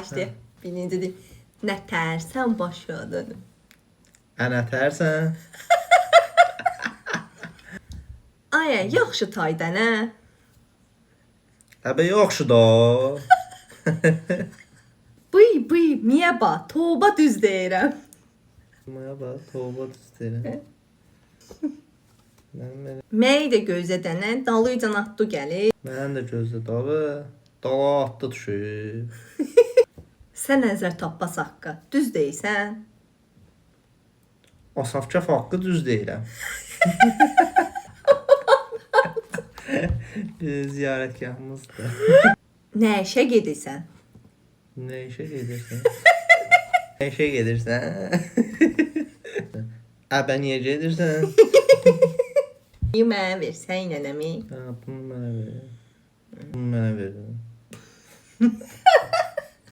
başlayaq. Birinci deyim. Nə tərsən başa dönüm. Ənə tərsən? Ay, yaxşı tayda nə? Həbə yoxşu da. Bıy, niyə ba? Toba düz deyirəm. Maya bax, tövbə istəyirəm. Məyi də gözədənə dalıyca atdı gəlir. Mən də gözlə dabı. Dala atdı düşüb. Sən nəzər tappas haqqı. Düz deyirsən. Asafkaf haqqı düz deyirəm. Ziyarətgahımızdır. Nə işə gedirsən? Nə işə gedirsən? Nə işə gedirsən? Əbə niyə gedirsən? Mənə versən nənəmi. Bunu mənə ver. Bunu mənə ver.